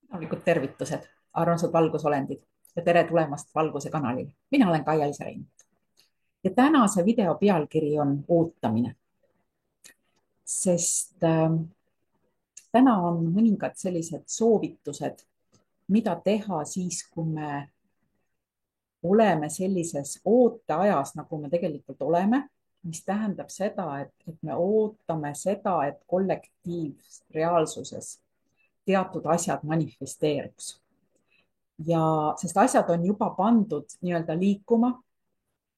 Tänulikud tervitused, armsad valgusolendid ja tere tulemast Valguse kanalile. Mina olen Kaia-Liisa Reinult ja tänase video pealkiri on ootamine, sest täna on mõningad sellised soovitused, mida teha siis, kui me oleme sellises ooteajas, nagu me tegelikult oleme, mis tähendab seda, et me ootame seda, et kollektiivreaalsuses teatud asjad manifesteeruks ja sest asjad on juba pandud nii-öelda liikuma.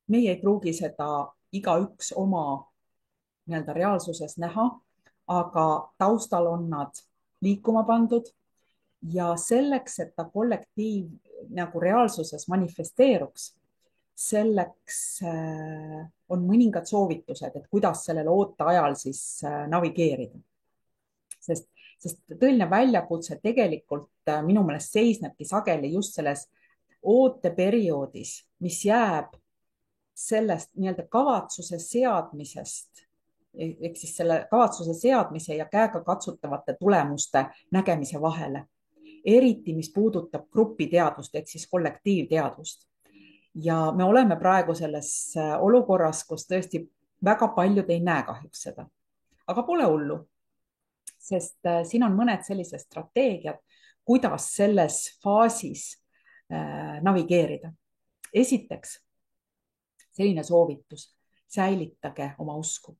Meie ei pruugi seda igaüks oma nii-öelda reaalsuses näha, aga taustal on nad liikuma pandud ja selleks, et ta kollektiiv nagu reaalsuses manifesteeruks, selleks on mõningad soovitused, et kuidas sellel ooteajal siis navigeerida. Sest tõeline väljakutse tegelikult minu meelest seisnebki sageli just selles ooteperioodis, mis jääb sellest nii-öelda kavatsuse seadmisest ehk siis selle kavatsuse seadmise ja käega katsutavate tulemuste nägemise vahele. Eriti, mis puudutab grupiteadvust ehk siis kollektiivteadvust. Ja me oleme praegu selles olukorras, kus tõesti väga paljud ei näe kahjuks seda. Aga pole hullu, sest siin on mõned sellised strateegiad, kuidas selles faasis navigeerida. Esiteks, selline soovitus, säilitage oma usku.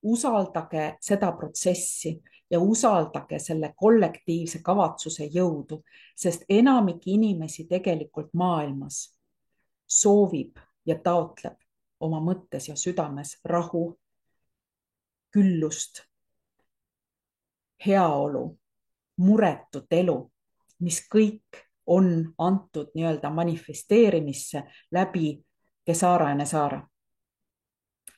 Usaldage seda protsessi ja usaldage selle kollektiivse kavatsuse jõudu, sest enamik inimesi tegelikult maailmas soovib ja taotleb oma mõttes ja südames rahu, küllust, heaolu, muretut elu, mis kõik on antud nii-öelda manifesteerimisse läbi Kesara ja Nesara.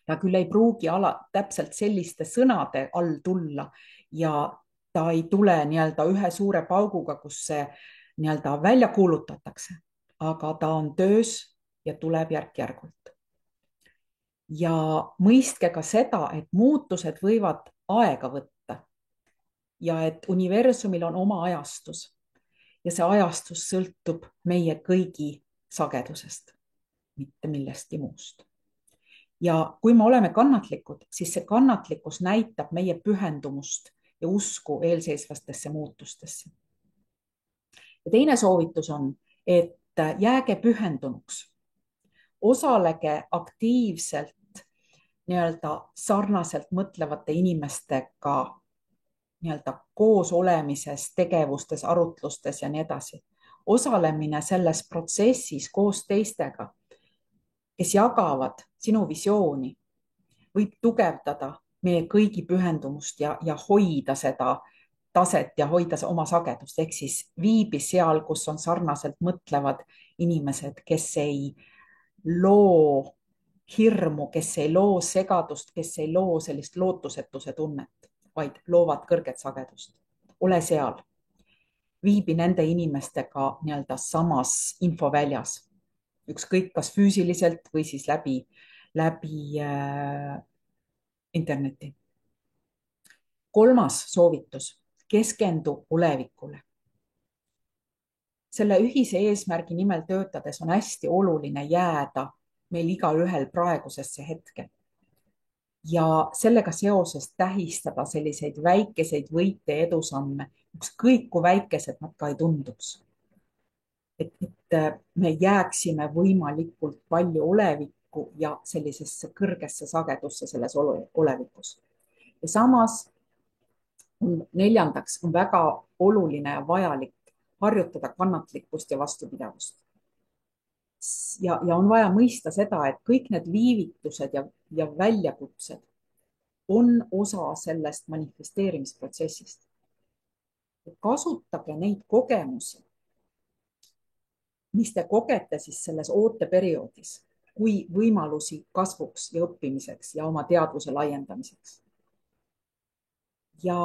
Ta küll ei pruugi täpselt selliste sõnade all tulla ja ta ei tule nii-öelda ühe suure pauguga, kus see nii-öelda välja kuulutatakse, aga ta on töös ja tuleb järk-järgult. Ja mõistke ka seda, et muutused võivad aega võtta ja et universumil on oma ajastus ja see ajastus sõltub meie kõigi sagedusest, mitte millestki muust. Ja kui me oleme kannatlikud, siis see kannatlikkus näitab meie pühendumust ja usku eelseisvastesse muutustesse. Ja teine soovitus on, et jääge pühendunuks, osalege aktiivselt nii-öelda sarnaselt mõtlevate inimestega nii-öelda koos olemises, tegevustes, arutlustes ja nii edasi. Osalemine selles protsessis koos teistega, kes jagavad sinu visiooni, võib tugevdada meie kõigi pühendumust ja hoida seda taset ja hoida oma sagedust, ehk siis viibi seal, kus on sarnaselt mõtlevad inimesed, kes ei loo hirmu, kes ei loo segadust, kes ei loo sellist lootusetuse tunnet, vaid loovad kõrget sagedust. Ole seal, viibi nende inimestega nii-öelda samas infoväljas, ükskõik kas füüsiliselt või siis läbi interneti. Kolmas soovitus, keskendu olevikule. Selle ühise eesmärgi nimel töötades on hästi oluline jääda meil igaühel praegusesse hetke. Ja sellega seoses tähistada selliseid väikeseid võite ja edusamme, ükskõik kui väikesed nad ka ei tunduks. Et me jääksime võimalikult palju olevikku ja sellisesse kõrgesse sagedusse selles olevikus. Ja samas neljandaks on väga oluline ja vajalik harjutada kannatlikkust ja vastupidavust. Ja on vaja mõista seda, et kõik need viivitused ja väljakutsed on osa sellest manifesteerimisprotsessist. Kasutage neid kogemusi, mis te kogete siis selles ooteperioodis, kui võimalusi kasvuks ja õppimiseks ja oma teadvuse laiendamiseks. Ja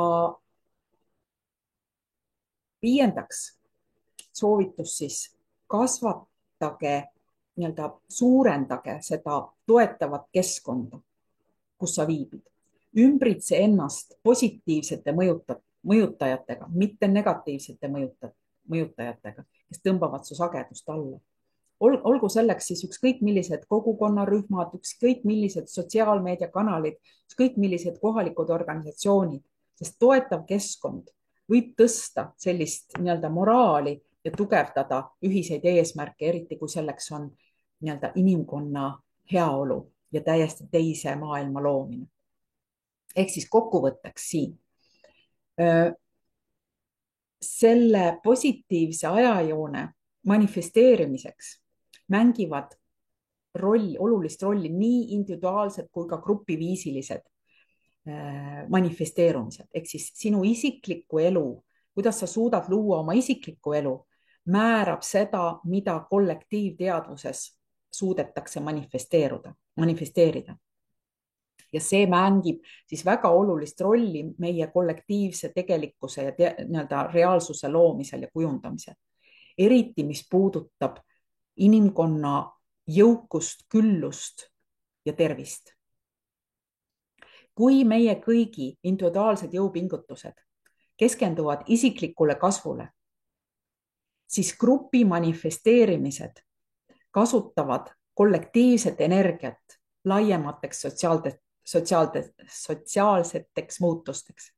viiendaks soovitus siis kasvatage, nii-öelda suurendage seda toetavat keskkonda, kus sa viibid. Ümbritse ennast positiivsete mõjutajatega, mitte negatiivsete mõjutajatega, kes tõmbavad su sagedust alla. Olgu selleks siis ükskõik millised kogukonnarühmad, ükskõik millised sotsiaalmeediakanalid, ükskõik millised kohalikud organisatsioonid, sest toetav keskkond võib tõsta sellist nii-öelda moraali ja tugevdada ühiseid eesmärke, eriti kui selleks on nii-öelda inimkonna heaolu ja täiesti teise maailma loomine. Ehk siis kokkuvõtteks siin. Selle positiivse ajajoone manifesteerimiseks mängivad olulist rolli nii individuaalsed kui ka grupiviisilised manifesteerumised, ehk siis sinu isiklikku elu, kuidas sa suudad luua oma isiklikku elu, määrab seda, mida kollektiivteadvuses suudetakse manifesteerida. Ja see mängib siis väga olulist rolli meie kollektiivse tegelikkuse ja nii-öelda reaalsuse loomisel ja kujundamisel. Eriti, mis puudutab inimkonna jõukust, küllust ja tervist. Kui meie kõigi individuaalsed jõupingutused keskenduvad isiklikule kasvule, siis grupi manifesteerimised kasutavad kollektiivset energiat laiemateks sotsiaalseteks muutusteks.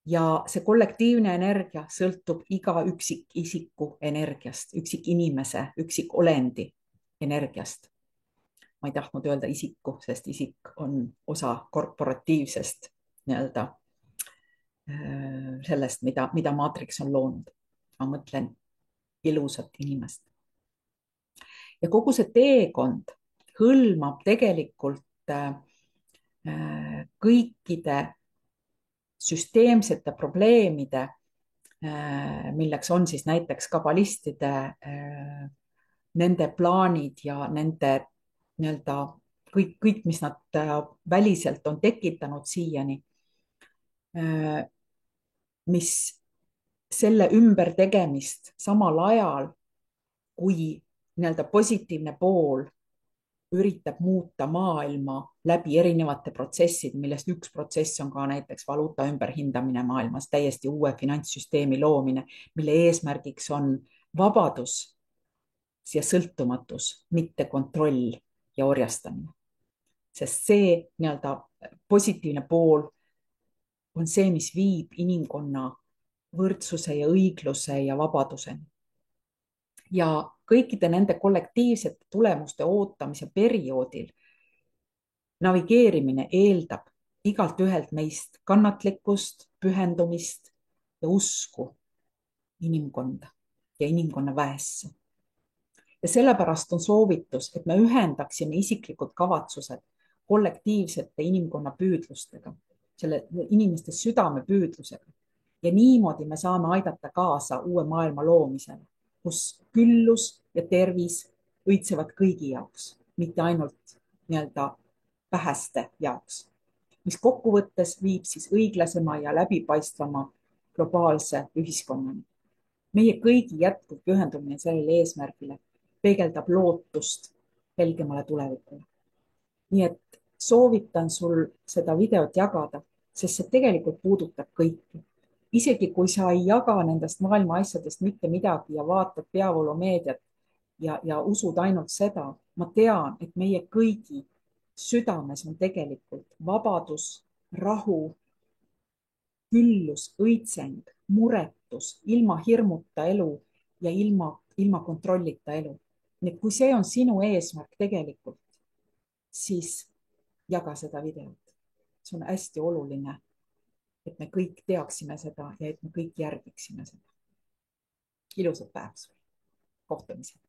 Ja see kollektiivne energia sõltub iga üksikisiku energiast, üksikinimese, üksikolendi energiast. Ma ei tahtnud öelda isiku, sest isik on osa korporatiivsest nii-öelda sellest, mida Matrix on loonud. Ma mõtlen ilusat inimest. Ja kogu see teekond hõlmab tegelikult kõikide süsteemsete probleemide, milleks on siis näiteks kabalistide nende plaanid ja nende nii-öelda kõik, mis nad väliselt on tekitanud siiani, mis selle ümbertegemist samal ajal, kui nii-öelda positiivne pool üritab muuta maailma läbi erinevate protsesside, millest üks protsess on ka näiteks valuuta ümberhindamine maailmas, täiesti uue finantssüsteemi loomine, mille eesmärgiks on vabadus ja sõltumatus, mitte kontroll ja orjastamine. Sest see nii-öelda positiivne pool on see, mis viib inimkonna võrdsuse ja õigluse ja vabaduseni. Ja kõikide nende kollektiivsete tulemuste ootamise perioodil navigeerimine eeldab igalt ühelt meist kannatlikkust, pühendumist ja usku inimkonda ja inimkonna väesse. Ja sellepärast on soovitus, et me ühendaksime isiklikud kavatsused kollektiivsete inimkonna püüdlustega, selle inimeste südame püüdlusega. Ja niimoodi me saame aidata kaasa uue maailma loomisele, kus küllus ja tervis õitsevad kõigi jaoks, mitte ainult nii-öelda väheste jaoks, mis kokkuvõttes viib siis õiglasema ja läbipaistvama globaalse ühiskonnani. Meie kõigi jätkuv pühendumine sellele eesmärgile peegeldab lootust helgemale tulevikule. Nii et soovitan sul seda videot jagada, sest see tegelikult puudutab kõiki. Isegi kui sa ei jaga nendest maailma asjadest mitte midagi ja vaatad peavoolumeediat ja usud ainult seda, ma tean, et meie kõigi südames on tegelikult vabadus, rahu, küllus, õitseng, muretus, ilma hirmuta elu ja ilma kontrollita elu. Nii et kui see on sinu eesmärk tegelikult, siis jaga seda videot. See on hästi oluline, et me kõik teaksime seda ja et me kõik järgiksime seda. Ilusat päeva sulle. Kohtumiseni.